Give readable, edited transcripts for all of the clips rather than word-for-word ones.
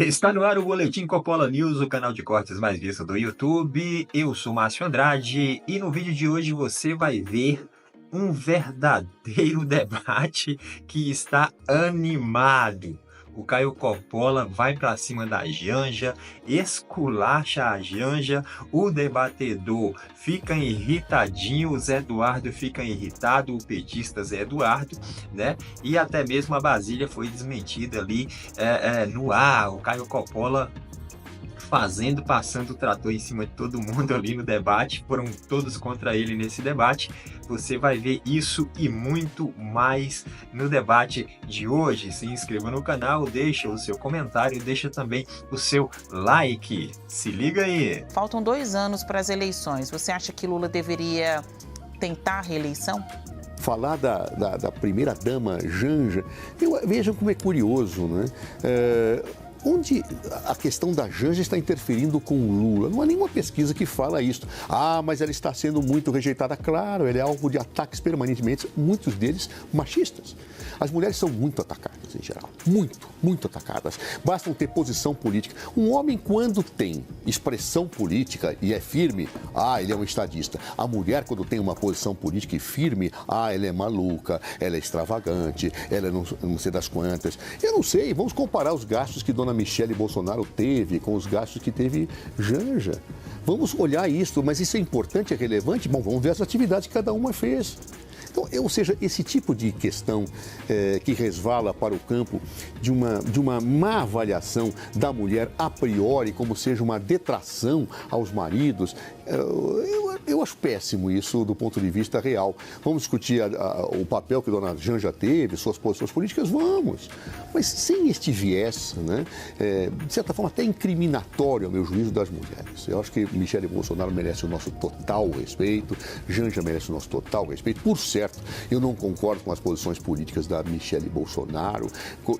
Está no ar o Boletim Coppola News, o canal de cortes mais visto do YouTube. Eu sou Márcio Andrade e no vídeo de hoje você vai ver um verdadeiro debate que está animado. O Caio Coppola vai para cima da Janja, esculacha a Janja, o debatedor fica irritadinho, o Zé Eduardo fica irritado, o petista Zé Eduardo, né? E até mesmo a Basília foi desmentida ali no ar. O Caio Coppola passando o trator em cima de todo mundo ali no debate, foram todos contra ele nesse debate. Você vai ver isso e muito mais no debate de hoje. Se inscreva no canal, deixa o seu comentário e deixa também o seu like. Se liga aí! Faltam 2 anos para as eleições. Você acha que Lula deveria tentar a reeleição? Falar da primeira-dama Janja, vejam como é curioso, né? Onde a questão da Janja está interferindo com o Lula? Não há nenhuma pesquisa que fala isso. Ah, mas ela está sendo muito rejeitada. Claro, ela é alvo de ataques permanentemente, muitos deles machistas. As mulheres são muito atacadas, em geral. Muito atacadas. Basta ter posição política. Um homem, quando tem expressão política e é firme, ele é um estadista. A mulher, quando tem uma posição política e firme, ela é maluca, ela é extravagante, ela é não sei das quantas. Eu não sei, vamos comparar os gastos que Dona Michele Bolsonaro teve com os gastos que teve Janja. Vamos olhar isso, mas isso é importante, é relevante? Bom, vamos ver as atividades que cada uma fez. Então, ou seja, esse tipo de questão que resvala para o campo de uma má avaliação da mulher a priori, como seja uma detração aos maridos, eu acho péssimo isso do ponto de vista real. Vamos discutir o papel que Dona Janja teve, suas posições políticas, vamos. Mas sem este viés, né, de certa forma até incriminatório, ao meu juízo, das mulheres. Eu acho que Michele Bolsonaro merece o nosso total respeito, Janja merece o nosso total respeito. Por certo, eu não concordo com as posições políticas da Michele Bolsonaro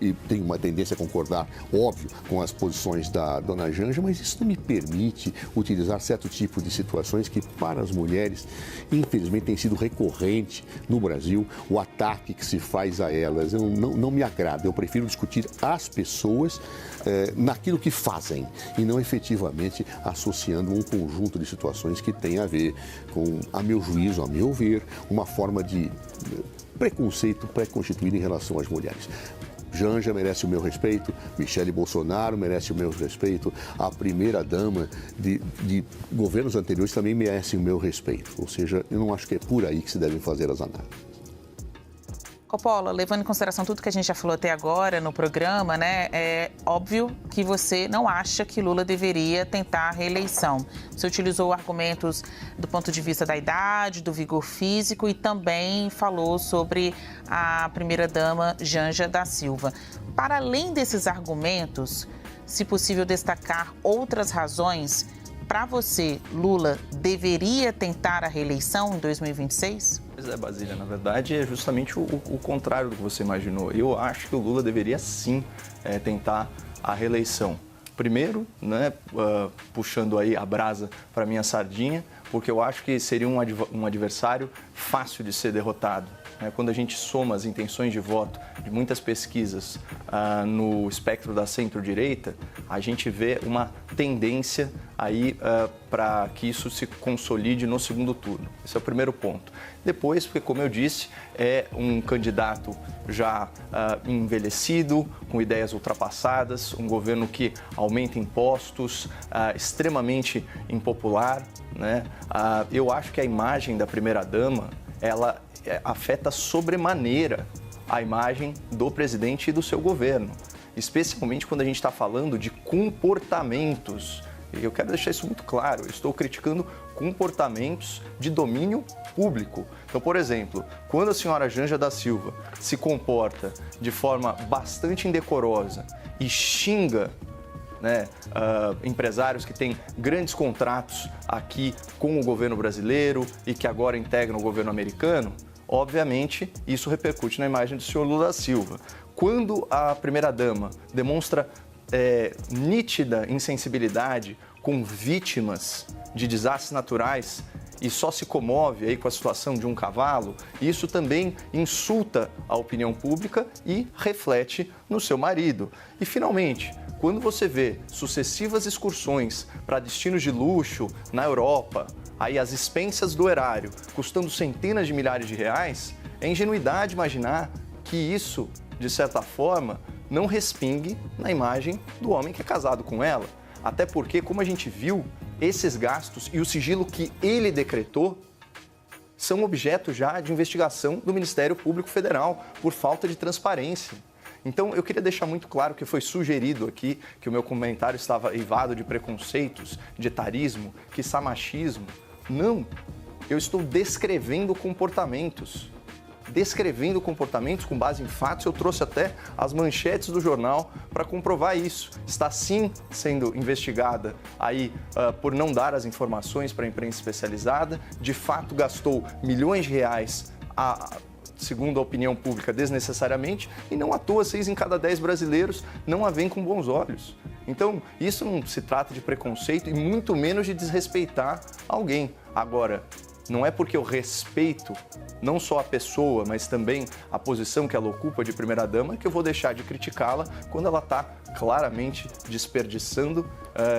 e tenho uma tendência a concordar, óbvio, com as posições da Dona Janja, mas isso não me permite utilizar certo tipo de situações que, para as mulheres, infelizmente, tem sido recorrente no Brasil, o ataque que se faz a elas. Não me agrada. Eu prefiro discutir as pessoas naquilo que fazem e não efetivamente associando um conjunto de situações que tem a ver com, a meu juízo, a meu ver, uma forma de preconceito pré-constituído em relação às mulheres. Janja merece o meu respeito, Michele Bolsonaro merece o meu respeito, a primeira-dama de governos anteriores também merece o meu respeito. Ou seja, eu não acho que é por aí que se devem fazer as análises. Coppola, levando em consideração tudo que a gente já falou até agora no programa, né, é óbvio que você não acha que Lula deveria tentar a reeleição. Você utilizou argumentos do ponto de vista da idade, do vigor físico e também falou sobre a primeira-dama Janja da Silva. Para além desses argumentos, se possível destacar outras razões, para você, Lula deveria tentar a reeleição em 2026? Pois é, Basília, na verdade é justamente o contrário do que você imaginou. Eu acho que o Lula deveria sim tentar a reeleição. Primeiro, né, puxando aí a brasa para minha sardinha, porque eu acho que seria um adversário fácil de ser derrotado. Quando a gente soma as intenções de voto de muitas pesquisas no espectro da centro-direita, a gente vê uma tendência aí para que isso se consolide no segundo turno. Esse é o primeiro ponto. Depois, porque, como eu disse, é um candidato já envelhecido, com ideias ultrapassadas, um governo que aumenta impostos, extremamente impopular, né? Eu acho que a imagem da primeira-dama, ela afeta sobremaneira a imagem do presidente e do seu governo, especialmente quando a gente está falando de comportamentos. E eu quero deixar isso muito claro, eu estou criticando comportamentos de domínio público. Então, por exemplo, quando a senhora Janja da Silva se comporta de forma bastante indecorosa e xinga, né, empresários que têm grandes contratos aqui com o governo brasileiro e que agora integram o governo americano, obviamente isso repercute na imagem do senhor Lula da Silva. Quando a primeira-dama demonstra nítida insensibilidade com vítimas de desastres naturais e só se comove aí com a situação de um cavalo, isso também insulta a opinião pública e reflete no seu marido. E, finalmente, quando você vê sucessivas excursões para destinos de luxo na Europa, aí as expensas do erário custando centenas de milhares de reais, é ingenuidade imaginar que isso, de certa forma, não respingue na imagem do homem que é casado com ela. Até porque, como a gente viu, esses gastos e o sigilo que ele decretou são objeto já de investigação do Ministério Público Federal por falta de transparência. Então, eu queria deixar muito claro que foi sugerido aqui que o meu comentário estava eivado de preconceitos, de etarismo, quiçá machismo. Não, eu estou descrevendo comportamentos com base em fatos. Eu trouxe até as manchetes do jornal para comprovar isso. Está sim sendo investigada aí por não dar as informações para a imprensa especializada. De fato, gastou milhões de reais segundo a opinião pública, desnecessariamente, e não à toa 6 em cada 10 brasileiros não a veem com bons olhos. Então, isso não se trata de preconceito e muito menos de desrespeitar alguém. Agora, não é porque eu respeito não só a pessoa, mas também a posição que ela ocupa de primeira-dama que eu vou deixar de criticá-la quando ela está claramente desperdiçando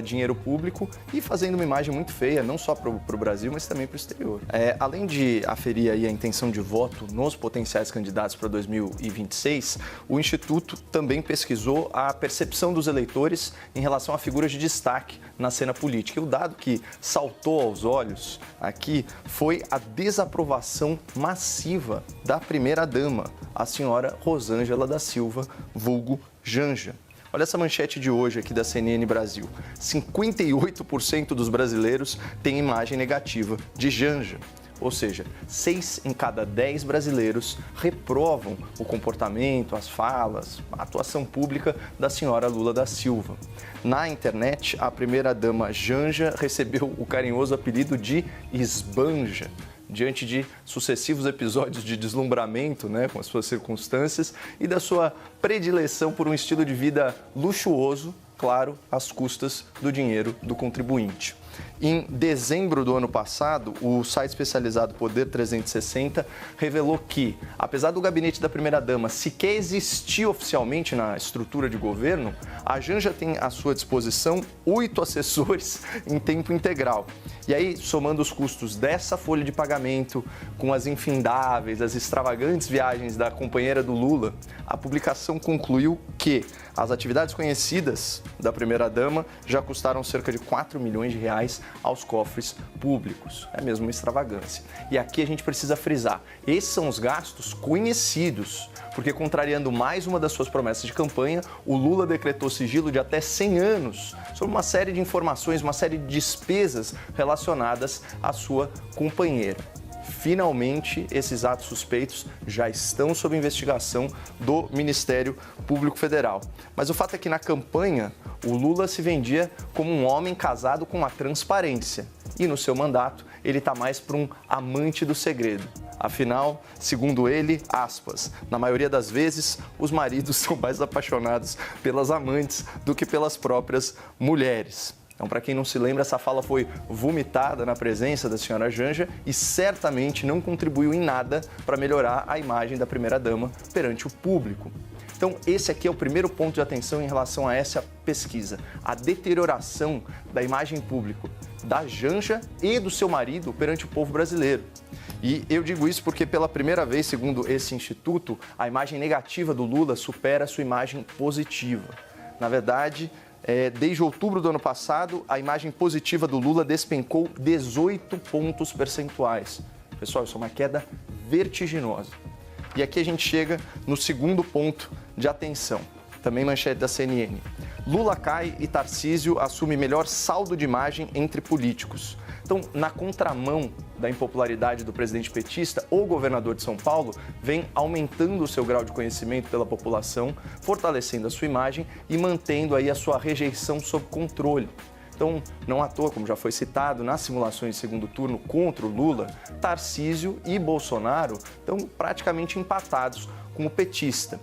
dinheiro público e fazendo uma imagem muito feia, não só para o Brasil, mas também para o exterior. Além de aferir aí a intenção de voto nos potenciais candidatos para 2026, o Instituto também pesquisou a percepção dos eleitores em relação a figuras de destaque na cena política. E o dado que saltou aos olhos aqui foi a desaprovação massiva da primeira-dama, a senhora Rosângela da Silva, vulgo Janja. Olha essa manchete de hoje aqui da CNN Brasil. 58% dos brasileiros têm imagem negativa de Janja. Ou seja, 6 em cada 10 brasileiros reprovam o comportamento, as falas, a atuação pública da senhora Lula da Silva. Na internet, a primeira-dama Janja recebeu o carinhoso apelido de Esbanja, diante de sucessivos episódios de deslumbramento, com as suas circunstâncias e da sua predileção por um estilo de vida luxuoso, claro, às custas do dinheiro do contribuinte. Em dezembro do ano passado, o site especializado Poder 360 revelou que, apesar do gabinete da primeira-dama sequer existir oficialmente na estrutura de governo, a Janja tem à sua disposição 8 assessores em tempo integral. E aí, somando os custos dessa folha de pagamento com as infindáveis, as extravagantes viagens da companheira do Lula, a publicação concluiu que as atividades conhecidas da primeira-dama já custaram cerca de 4 milhões de reais aos cofres públicos. É mesmo uma extravagância. E aqui a gente precisa frisar, esses são os gastos conhecidos, porque contrariando mais uma das suas promessas de campanha, o Lula decretou sigilo de até 100 anos sobre uma série de informações, uma série de despesas relacionadas à sua companheira. Finalmente, esses atos suspeitos já estão sob investigação do Ministério Público Federal. Mas o fato é que na campanha, o Lula se vendia como um homem casado com a transparência. E no seu mandato, ele está mais para um amante do segredo. Afinal, segundo ele, aspas, na maioria das vezes, os maridos são mais apaixonados pelas amantes do que pelas próprias mulheres. Então, para quem não se lembra, essa fala foi vomitada na presença da senhora Janja e certamente não contribuiu em nada para melhorar a imagem da primeira-dama perante o público. Então, esse aqui é o primeiro ponto de atenção em relação a essa pesquisa, a deterioração da imagem pública da Janja e do seu marido perante o povo brasileiro. E eu digo isso porque, pela primeira vez, segundo esse instituto, a imagem negativa do Lula supera a sua imagem positiva. Na verdade, desde outubro do ano passado, a imagem positiva do Lula despencou 18 pontos percentuais. Pessoal, isso é uma queda vertiginosa. E aqui a gente chega no segundo ponto de atenção, também manchete da CNN. Lula cai e Tarcísio assume melhor saldo de imagem entre políticos. Então, na contramão da impopularidade do presidente petista, o governador de São Paulo vem aumentando o seu grau de conhecimento pela população, fortalecendo a sua imagem e mantendo aí a sua rejeição sob controle. Então, não à toa, como já foi citado, nas simulações de segundo turno contra o Lula, Tarcísio e Bolsonaro estão praticamente empatados com o petista.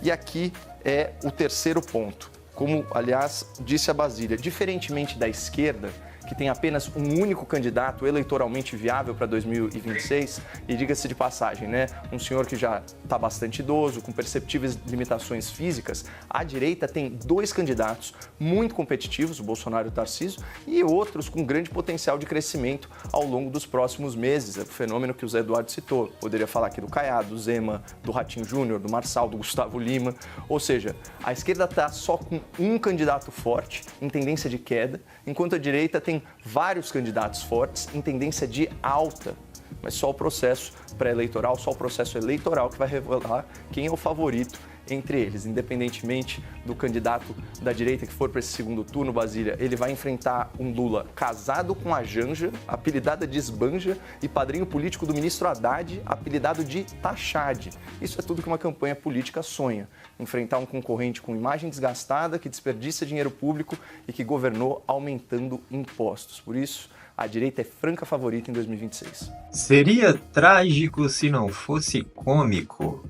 E aqui é o terceiro ponto. Como, aliás, disse a Basília, diferentemente da esquerda, que tem apenas um único candidato eleitoralmente viável para 2026, e diga-se de passagem, né, um senhor que já está bastante idoso, com perceptíveis limitações físicas, a direita tem 2 candidatos muito competitivos, o Bolsonaro e o Tarcísio, e outros com grande potencial de crescimento ao longo dos próximos meses. É o fenômeno que o Zé Eduardo citou. Poderia falar aqui do Caiado, do Zema, do Ratinho Júnior, do Marçal, do Gustavo Lima. Ou seja, a esquerda está só com um candidato forte, em tendência de queda, enquanto a direita tem vários candidatos fortes, em tendência de alta. Mas só o processo pré-eleitoral, só o processo eleitoral que vai revelar quem é o favorito entre eles. Independentemente do candidato da direita que for para esse segundo turno, Basília, ele vai enfrentar um Lula casado com a Janja, apelidada de Esbanja, e padrinho político do ministro Haddad, apelidado de Tachad. Isso é tudo que uma campanha política sonha. Enfrentar um concorrente com imagem desgastada, que desperdiça dinheiro público e que governou aumentando impostos. Por isso, a direita é franca favorita em 2026. Seria trágico se não fosse cômico.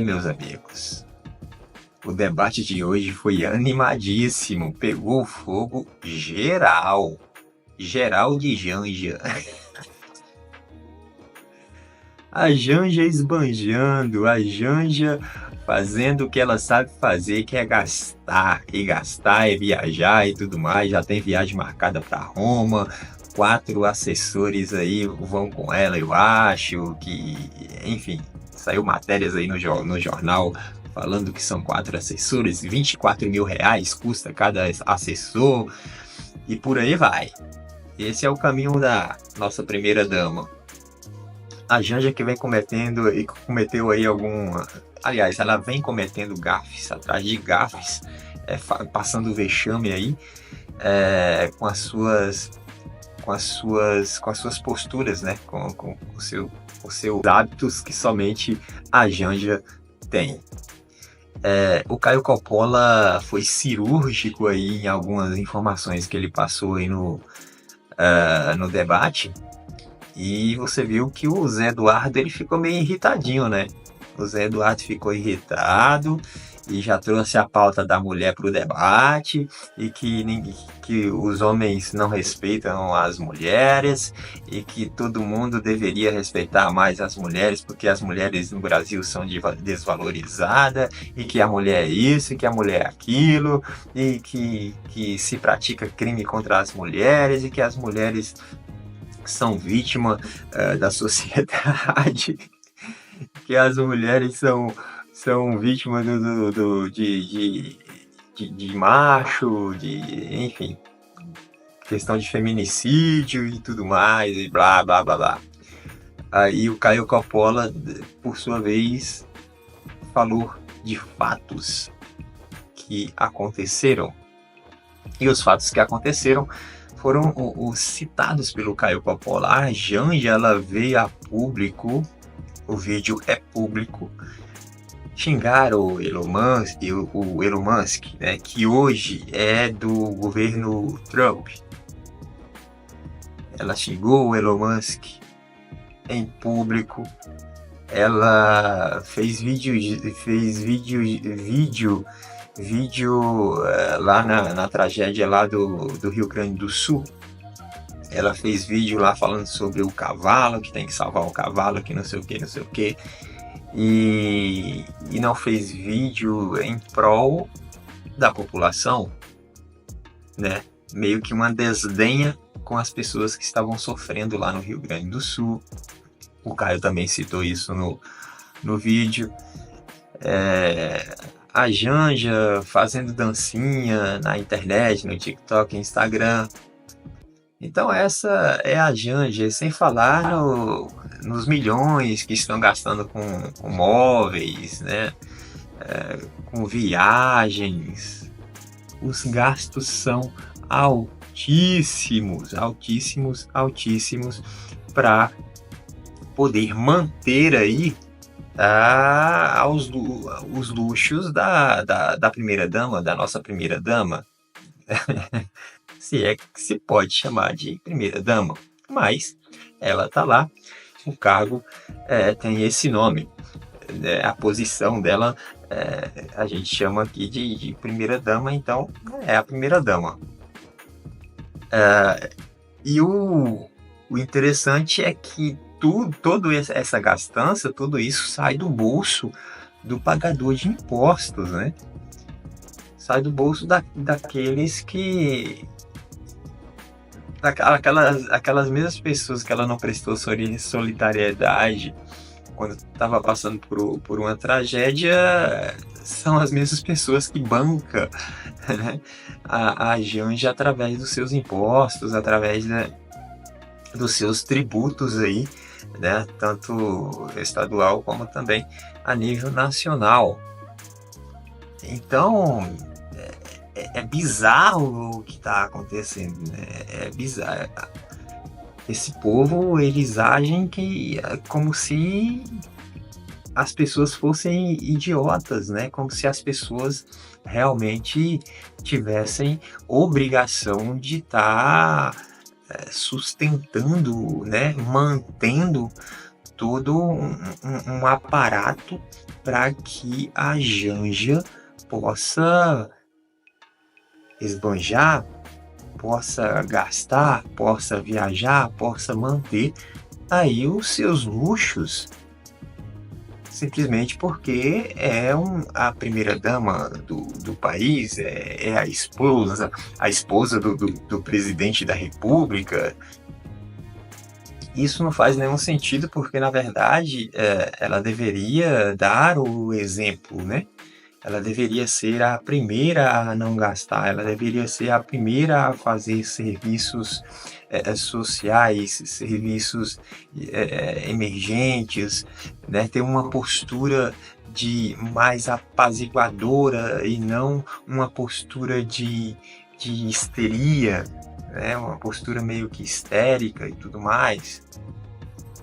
Meus amigos, o debate de hoje foi animadíssimo, pegou fogo geral de Janja. A Janja esbanjando, a Janja fazendo o que ela sabe fazer, que é gastar, e gastar é viajar e tudo mais, já tem viagem marcada para Roma, 4 assessores aí vão com ela, eu acho, que, enfim... Saiu matérias aí no jornal falando que são 4 assessores, R$24 mil custa cada assessor, e por aí vai. Esse é o caminho da nossa primeira dama. A Janja que vem cometendo, e cometeu aí aliás, ela vem cometendo gafes, atrás de gafes, passando vexame aí, com as suas posturas, né, com os seus hábitos que somente a Janja tem. O Caio Coppola foi cirúrgico aí em algumas informações que ele passou aí no debate, e você viu que o Zé Eduardo ele ficou meio irritadinho, né? O Zé Eduardo ficou irritado e já trouxe a pauta da mulher para o debate, e que os homens não respeitam as mulheres, e que todo mundo deveria respeitar mais as mulheres, porque as mulheres no Brasil são desvalorizadas, e que a mulher é isso, e que a mulher é aquilo, e que se pratica crime contra as mulheres, e que as mulheres são vítimas da sociedade, que as mulheres são vítimas de macho, enfim, questão de feminicídio e tudo mais, e blá, blá, blá, blá. Aí o Caio Coppola, por sua vez, falou de fatos que aconteceram. E os fatos que aconteceram foram os citados pelo Caio Coppola. A Janja, ela veio a público, o vídeo é público, xingar o Elon Musk, né, que hoje é do governo Trump. Ela xingou o Elon Musk em público. Ela fez vídeo lá na tragédia lá do Rio Grande do Sul. Ela fez vídeo lá falando sobre o cavalo, que tem que salvar o cavalo, que não sei o que. E não fez vídeo em prol da população, né? Meio que uma desdenha com as pessoas que estavam sofrendo lá no Rio Grande do Sul. O Caio também citou isso no vídeo. A Janja fazendo dancinha na internet, no TikTok, Instagram. Então essa é a Janja, sem falar nos milhões que estão gastando com móveis, né? Com viagens. Os gastos são altíssimos para poder manter aí os luxos da primeira dama, da nossa primeira dama. Se é que se pode chamar de primeira dama, mas ela tá lá, o cargo tem esse nome, a posição dela a gente chama aqui de primeira dama, então é a primeira dama. E o interessante é que toda essa gastança, tudo isso sai do bolso do pagador de impostos, né? Sai do bolso daqueles que... Aquelas mesmas pessoas que ela não prestou solidariedade quando estava passando por uma tragédia, são as mesmas pessoas que bancam, né, a Janja através dos seus impostos, através dos seus tributos aí, né, tanto estadual como também a nível nacional. Então, é bizarro o que está acontecendo, né? É bizarro. Esse povo, eles agem como se as pessoas fossem idiotas, né? Como se as pessoas realmente tivessem obrigação de estar sustentando, né? Mantendo todo um aparato para que a Janja possa esbanjar, possa gastar, possa viajar, possa manter aí os seus luxos, simplesmente porque é a primeira dama do país, é a esposa do presidente da República. Isso não faz nenhum sentido, porque na verdade ela deveria dar o exemplo, né? Ela deveria ser a primeira a não gastar, ela deveria ser a primeira a fazer serviços sociais, serviços emergentes, né? Ter uma postura mais apaziguadora e não uma postura de histeria, né? Uma postura meio que histérica e tudo mais,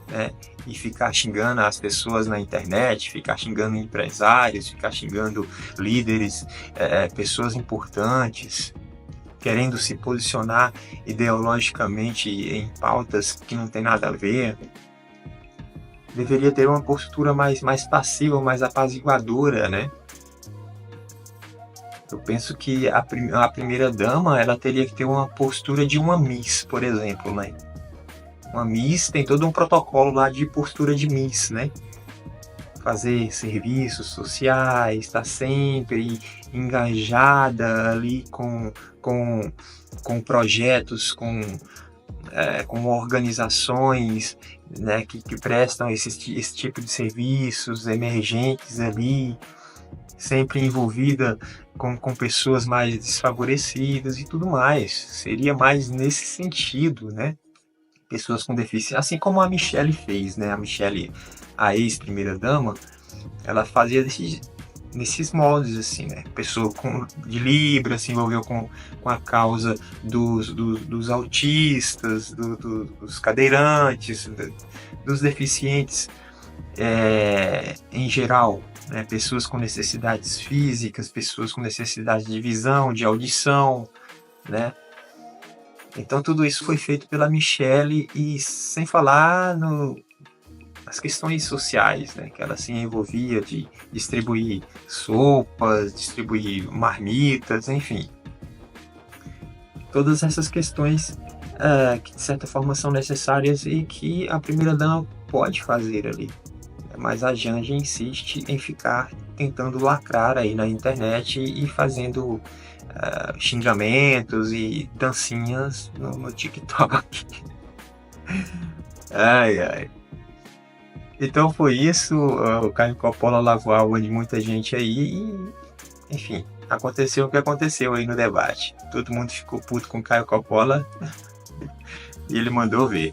né? E ficar xingando as pessoas na internet, ficar xingando empresários, ficar xingando líderes, pessoas importantes, querendo se posicionar ideologicamente em pautas que não tem nada a ver. Deveria ter uma postura mais passiva, mais apaziguadora, né? Eu penso que a primeira-dama, ela teria que ter uma postura de uma Miss, por exemplo, né? Uma Miss tem todo um protocolo lá de postura de Miss, né? Fazer serviços sociais, estar sempre engajada ali com projetos, com organizações, né, que prestam esse tipo de serviços emergentes ali, sempre envolvida com pessoas mais desfavorecidas e tudo mais. Seria mais nesse sentido, né? Pessoas com deficiência, assim como a Michelle fez, né? A Michelle, a ex-primeira-dama, ela fazia nesses moldes, assim, né? Pessoa de Libra se envolveu com a causa dos autistas, dos cadeirantes, dos deficientes em geral, né? Pessoas com necessidades físicas, pessoas com necessidade de visão, de audição, né? Então tudo isso foi feito pela Michelle, e sem falar nas questões sociais, né, que ela se envolvia de distribuir sopas, distribuir marmitas, enfim. Todas essas questões que de certa forma são necessárias e que a primeira-dama pode fazer ali. Mas a Janja insiste em ficar tentando lacrar aí na internet e fazendo xingamentos e dancinhas no TikTok. Ai. Então foi isso. O Caio Coppola lavou a alma de muita gente aí e, enfim, aconteceu o que aconteceu aí no debate. Todo mundo ficou puto com o Caio Coppola e ele mandou ver.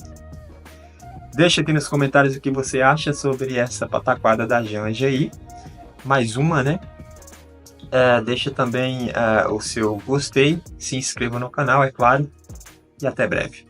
Deixa aqui nos comentários o que você acha sobre essa pataquada da Janja aí. Mais uma, né? Deixa também o seu gostei, se inscreva no canal, é claro, e até breve.